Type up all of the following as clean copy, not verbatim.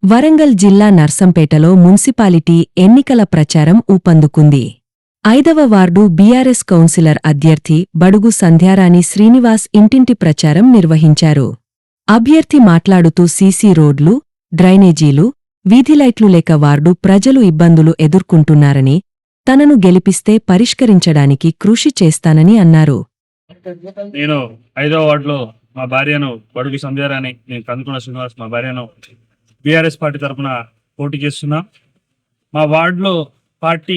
వరంగల్ జిల్లా నర్సంపేటలో మున్సిపాలిటీ ఎన్నికల ప్రచారం ఊపందుకుంది. 5వ వార్డు బీఆర్ఎస్ కౌన్సిలర్ అభ్యర్థి బడుగు సంధ్యారాణి శ్రీనివాస్ ఇంటింటి ప్రచారం నిర్వహించారు. అభ్యర్థి మాట్లాడుతూ సీసీ రోడ్లు, డ్రైనేజీలు, వీధిలైట్లు లేక వార్డు ప్రజలు ఇబ్బందులు ఎదుర్కొంటున్నారని, తనను గెలిపిస్తే పరిష్కరించడానికి కృషి చేస్తానని అన్నారు. నేను 5వ వార్డులో మా భార్యను బడుగు సంధ్యారాణి, నేను కందుకున్న శ్రీనివాస్ మా భార్యను బీఆర్ఎస్ పార్టీ తరఫున పోటీ చేస్తున్నా. మా వార్డులో పార్టీ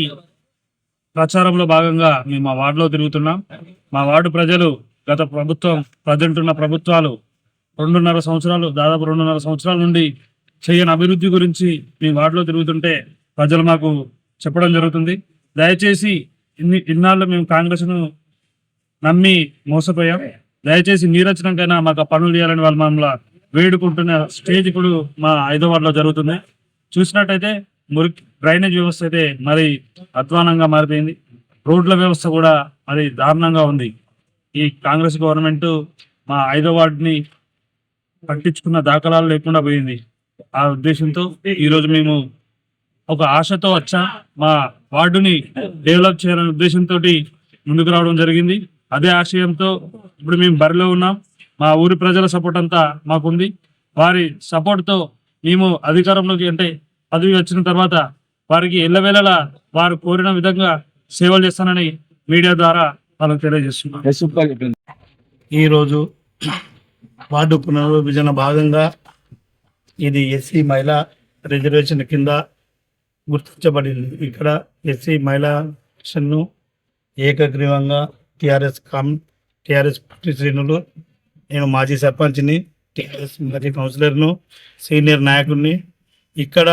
ప్రచారంలో భాగంగా మేము మా వార్డులో తిరుగుతున్నాం. మా వార్డు ప్రజలు గత ప్రజెంట్ ఉన్న ప్రభుత్వాలు దాదాపు 2.5 సంవత్సరాల నుండి చేయని అభివృద్ధి గురించి మీ వార్డులో తిరుగుతుంటే ప్రజలు మాకు చెప్పడం జరుగుతుంది. దయచేసి ఇన్నాళ్ళు మేము కాంగ్రెస్ను నమ్మి మోసపోయాం. దయచేసి నీరచనంకైనా మాకు పనులు చేయాలని వాళ్ళు మమ్మల్ని వేడుకుంటున్న స్టేజ్ ఇప్పుడు మా 5వ వార్డులో జరుగుతుంది. చూసినట్టయితే డ్రైనేజ్ వ్యవస్థ అయితే మరి అధ్వానంగా మారిపోయింది. రోడ్ల వ్యవస్థ కూడా మరి దారుణంగా ఉంది. ఈ కాంగ్రెస్ గవర్నమెంట్ మా 5వ వార్డుని పట్టించుకున్న దాఖలాలు లేకుండా పోయింది. ఆ ఉద్దేశంతో ఈరోజు మేము ఒక ఆశతో వచ్చా మా వార్డుని డెవలప్ చేయాలనే ఉద్దేశంతో ముందుకు రావడం జరిగింది. అదే ఆశయంతో ఇప్పుడు మేము బరిలో ఉన్నాం. మా ఊరి ప్రజల సపోర్ట్ అంతా మాకుంది. వారి సపోర్ట్తో మేము అధికారంలోకి పదవి వచ్చిన తర్వాత వారికి ఎల్లవేళలా వారు కోరిన విధంగా సేవలు చేస్తానని మీడియా ద్వారా వాళ్ళకి తెలియజేస్తున్నాం. ఈరోజు వార్డు పునర్విభజన భాగంగా ఇది ఎస్సీ మహిళా రిజర్వేషన్ కింద గుర్తించబడింది. ఇక్కడ ఎస్సీ మహిళా ను ఏకగ్రీవంగా టీఆర్ఎస్ పార్టీ శ్రేణులు, నేను మాజీ సర్పంచ్ని, టీఆర్ఎస్ మాజీ కౌన్సిలర్ను, సీనియర్ నాయకుడిని. ఇక్కడ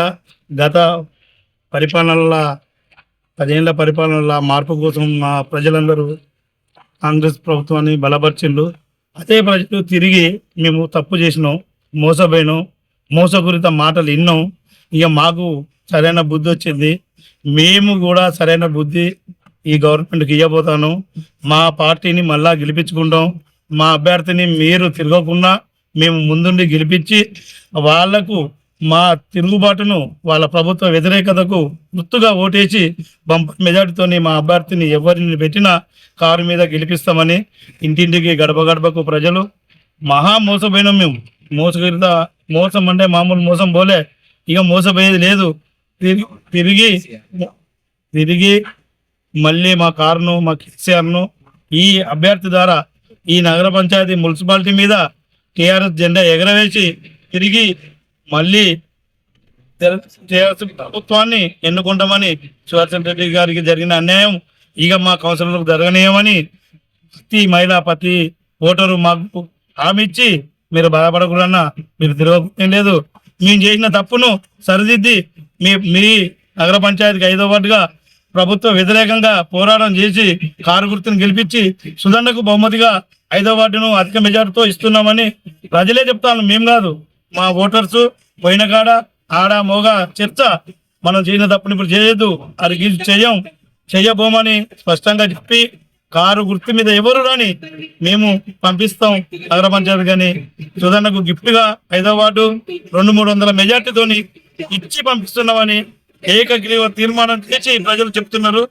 గత 10 ఏళ్ల పరిపాలనల మార్పు కోసం మా ప్రజలందరూ కాంగ్రెస్ ప్రభుత్వాన్ని బలపరిచిండ్రు. అదే ప్రజలు తిరిగి మేము తప్పు చేసినాం, మోసపోయినాం, మోసపూరిత మాటలు విన్నాం. ఇక మాకు సరైన బుద్ధి వచ్చింది. మేము కూడా సరైన బుద్ధి ఈ గవర్నమెంట్కి ఇవ్వబోతాను. మా పార్టీని మళ్ళా గెలిపించుకుంటాం. మా అభ్యర్థిని మీరు తిరగకుండా మేము ముందుండి గెలిపించి వాళ్లకు మా తిరుగుబాటును, వాళ్ళ ప్రభుత్వ వ్యతిరేకతకు గుర్తుగా ఓటేసి బంపర్ మెజార్టీతోని మా అభ్యర్థిని ఎవరిని పెట్టినా కారు మీద గెలిపిస్తామని ఇంటింటికి గడప గడపకు ప్రజలు మహా మోసపోయినాం. మేము మోసం అంటే మామూలు మోసం పోలే, ఇక మోసపోయేది లేదు. తిరిగి మళ్ళీ మా కారును, మా కేసీఆర్ను ఈ అభ్యర్థి ద్వారా ఈ నగర పంచాయతీ మున్సిపాలిటీ మీద టీఆర్ఎస్ జెండా ఎగరవేసి తిరిగి మళ్ళీ ప్రభుత్వాన్ని ఎన్నుకుంటామని సుదర్శన్ రెడ్డి గారికి జరిగిన అన్యాయం ఇక మా కౌన్సిలర్లకు జరగనీయమని ప్రతి మహిళ, ప్రతి ఓటరు మాకు హామీ ఇచ్చి మీరు బాధపడకూడన్నా, మీరు తిరగకుండా లేదు, మేము చేసిన తప్పును సరిదిద్ది మీ నగర పంచాయతీకి 5వ వార్డుగా ప్రభుత్వ వ్యతిరేకంగా పోరాటం చేసి కారు గుర్తును గెలిపించి సుధన్నకు బహుమతిగా 5వ వార్డును అధిక మెజార్టీతో ఇస్తున్నామని ప్రజలే చెప్తాను, మేము కాదు. మా ఓటర్స్ పోయిన కాడ ఆడ మోగ చర్చ, మనం చేసిన తప్పుని ఇప్పుడు చేయొద్దు, అది చెయ్యబోమని స్పష్టంగా చెప్పి కారు గుర్తు మీద ఎవరు రాని మేము పంపిస్తాం నగర పంచాయతీ. కానీ సుధన్నకు గిఫ్ట్గా 5వ వార్డు 200-300 మెజార్టీతోని ఇచ్చి పంపిస్తున్నామని ఏకగ్రీవ తీర్మానం చేసి ప్రజలు చెప్తున్నారు.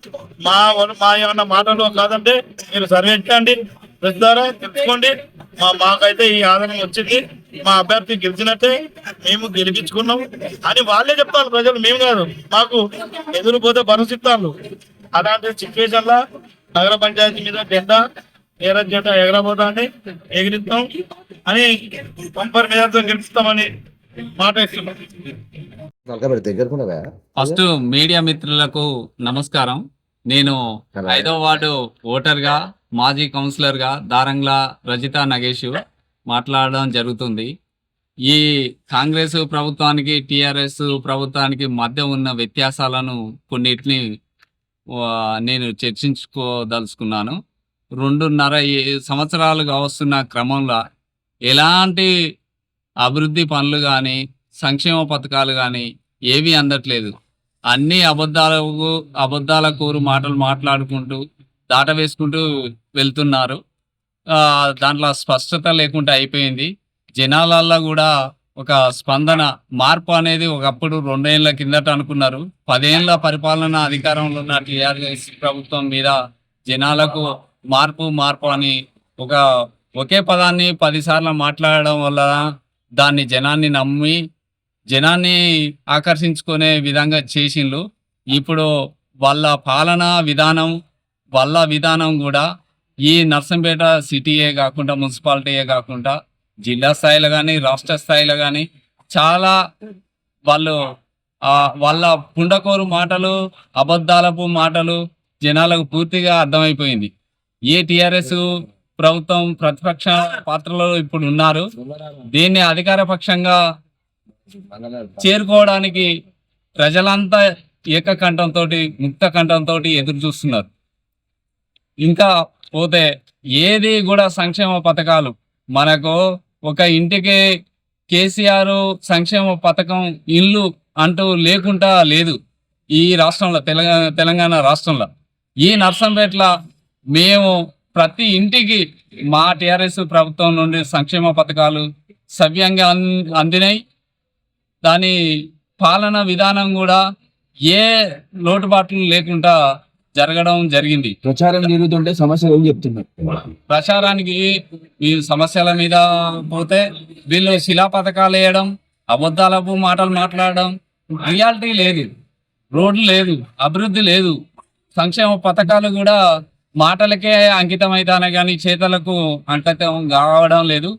మా ఏమన్నా మాటలు కాదంటే మీరు సర్వే చేయండి, ప్రెస్ ద్వారా తెలుసుకోండి. మాకైతే ఈ ఆదరణ వచ్చింది, మా అభ్యర్థి గెలిచినట్టే, మేము గెలిపించుకున్నాం అని వాళ్ళే చెప్తారు ప్రజలు, మేము కాదు. మాకు ఎదురుపోతే భరోసిస్తారు. అలాంటి సిచ్యువేషన్ లా నగర పంచాయతీ మీద జెండా ఎగరబోతా అని ఎగిరిస్తాం అని బంపర్ మెజార్టీతో గెలుస్తామని మాట ఇస్తున్నాం. ఫస్ట్ మీడియా మిత్రులకు నమస్కారం. నేను 5వ వార్డు ఓటర్గా, మాజీ కౌన్సిలర్గా దారంగ్ల రజిత నగేష్ మాట్లాడడం జరుగుతుంది. ఈ కాంగ్రెస్ ప్రభుత్వానికి, టీఆర్ఎస్ ప్రభుత్వానికి మధ్య ఉన్న వ్యత్యాసాలను కొన్నిటిని నేను చర్చించుకోదలుచుకున్నాను. 2.5 సంవత్సరాలుగా వస్తున్న క్రమంలో ఎలాంటి అభివృద్ధి పనులు కానీ, సంక్షేమ పథకాలు కానీ ఏవి అందట్లేదు. అన్ని అబద్ధాల కూరు మాటలు మాట్లాడుకుంటూ దాటవేసుకుంటూ వెళ్తున్నారు. దాంట్లో స్పష్టత లేకుండా అయిపోయింది. జనాలల్లో కూడా ఒక స్పందన మార్పు అనేది ఒకప్పుడు 2 ఏళ్ల కిందట అనుకున్నారు. 10 ఏళ్ల పరిపాలన అధికారంలో ఉన్న టీఆర్ఎస్ ప్రభుత్వం మీద జనాలకు మార్పు మార్పు అని ఒకే పదాన్ని 10 సార్లు మాట్లాడడం వల్ల దాన్ని జనాన్ని నమ్మి జనాన్ని ఆకర్షించుకునే విధంగా చేసిండ్రు. ఇప్పుడు వాళ్ళ పాలనా విధానం కూడా ఈ నర్సంపేట సిటీయే కాకుండా మున్సిపాలిటీయే కాకుండా జిల్లా స్థాయిలో కానీ రాష్ట్ర స్థాయిలో కానీ చాలా వాళ్ళు వాళ్ళ పుండకోరు మాటలు అబద్ధాలపు మాటలు జనాలకు పూర్తిగా అర్థమైపోయింది. ఏ టీఆర్ఎస్ ప్రభుత్వం ప్రతిపక్ష పాత్రలో ఇప్పుడు ఉన్నారు, దీన్ని అధికార పక్షంగా చేరుకోవడానికి ప్రజలంతా ఏకకంఠంతో ముక్త కంఠంతో ఎదురు చూస్తున్నారు. ఇంకా పోతే ఏది కూడా సంక్షేమ పథకాలు మనకు ఒక ఇంటికి కేసీఆర్ సంక్షేమ పథకం ఇల్లు అంటూ లేకుండా లేదు ఈ రాష్ట్రంలో, తెలంగాణ రాష్ట్రంలో. ఈ నర్సంపేటలో మేము ప్రతి ఇంటికి మా టీఆర్ఎస్ ప్రభుత్వం నుండి సంక్షేమ పథకాలు సవ్యంగా అందినాయి. దాని పాలన విధానం కూడా ఏ లోటుబాట్లు లేకుండా జరగడం జరిగింది. ప్రచారం జరుగుతుంటే సమస్యలు ఏం చెప్తున్నారు? ప్రచారానికి ఈ సమస్యల మీద పోతే వీళ్ళు శిలా పథకాలు వేయడం, అబద్ధాలపు మాటలు మాట్లాడడం, రియాలిటీ లేదు, రోడ్లు లేదు, అభివృద్ధి లేదు, సంక్షేమ పథకాలు కూడా మాటలకే అంకితం అవుతానే కానీ చేతలకు అంకితం కావడం లేదు.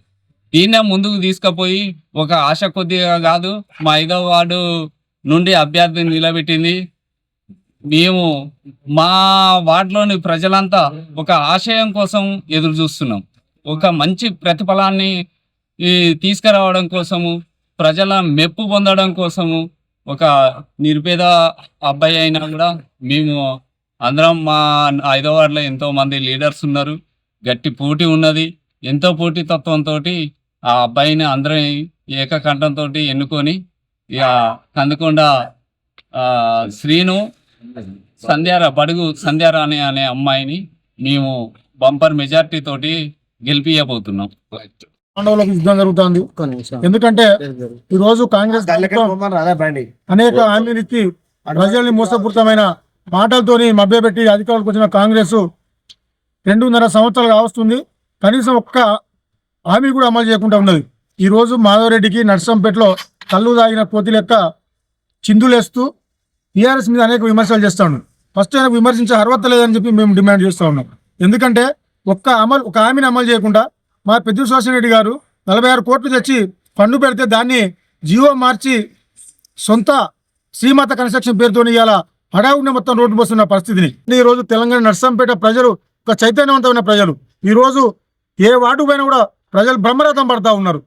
దీన్నే ముందుకు తీసుకుపోయి ఒక ఆశ కొద్దిగా కాదు మా 5వ వార్డు నుండి అభ్యర్థిని నిలబెట్టింది. మేము మా వార్డులోని ప్రజలంతా ఒక ఆశయం కోసం ఎదురు చూస్తున్నాం. ఒక మంచి ప్రతిఫలాన్ని తీసుకురావడం కోసము, ప్రజల మెప్పు పొందడం కోసము, ఒక నిరుపేద అబ్బాయి అయినా కూడా మేము అందరం మా 5వ వార్డులో ఎంతో మంది లీడర్స్ ఉన్నారు, గట్టి పోటీ ఉన్నది. ఎంతో పోటీతత్వంతో ఆ అబ్బాయిని అందరం ఏకకంఠంతో ఎన్నుకొని ఇక కందుకొండ శ్రీను బడుగు సంధ్యారాణి అనే అమ్మాయిని మేము బంపర్ మెజార్టీ తోటి గెలిపియబోతున్నాం. పాండవులకు యుద్ధం జరుగుతుంది. ఎందుకంటే ఈ రోజు కాంగ్రెస్ అనేక హామీలు ఇచ్చి ప్రజల్ని మోసపూరితమైన మాటలతోని మభ్యపెట్టి అధికారులకు వచ్చిన కాంగ్రెస్ 2.5 సంవత్సరాలు కావస్తుంది. కనీసం ఒక్క హామీ కూడా అమలు చేయకుండా ఉన్నది. ఈ రోజు మాధవరెడ్డికి నర్సంపేటలో కళ్ళు తాగిన కోతి లెక్క చిందులేస్తూ టీఆర్ఎస్ మీద అనేక విమర్శలు చేస్తా ఉన్నాం. ఫస్ట్ ఆయనకు విమర్శించే అర్హత లేదని చెప్పి మేము డిమాండ్ చేస్తూ ఉన్నాం. ఎందుకంటే ఒక హామీని అమలు చేయకుండా మా పెద్ద రెడ్డి గారు 46 కోట్లు తెచ్చి ఫండ్ పెడితే దాన్ని జీవో మార్చి సొంత శ్రీమాత కన్స్ట్రక్షన్ పేరుతో ఇవాళ హడావుడిని మొత్తం రోడ్డు పోస్తున్న పరిస్థితిని ఈ రోజు తెలంగాణ నర్సంపేట ప్రజలు ఒక చైతన్యవంతమైన ప్రజలు. ఈ రోజు ఏ వార్డు పైన కూడా ప్రజలు బ్రహ్మరథం పడతా ఉన్నారు.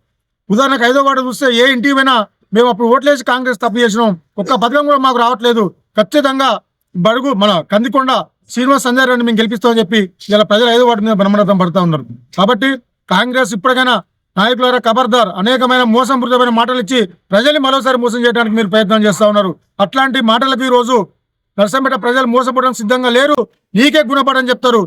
ఉదాహరణకు 5వ వార్డు చూస్తే ఏ ఇంటికి పోయినా మేము అప్పుడు ఓట్లేసి కాంగ్రెస్ తప్పు చేసినాం, ఒక్క పథకం కూడా మాకు రావట్లేదు, ఖచ్చితంగా బడుగు మన కందికొండ శ్రీనివాస్ సంధ్యారాన్ని మేము గెలిపిస్తామని చెప్పి ఇలా ప్రజలు 5వ వార్డు మీద బ్రహ్మరథం పడతా ఉన్నారు. కాబట్టి కాంగ్రెస్ ఇప్పటికైనా నాయకులారా ఖబర్దార్, అనేకమైన మోసపూరితమైన మాటలు ఇచ్చి ప్రజల్ని మరోసారి మోసం చేయడానికి మీరు ప్రయత్నం చేస్తూ ఉన్నారు. అట్లాంటి మాటలకు ఈ రోజు నర్సంపేట ప్రజలు మోసపోవడానికి సిద్ధంగా లేరు. నీకే గుణపడని చెప్తారు.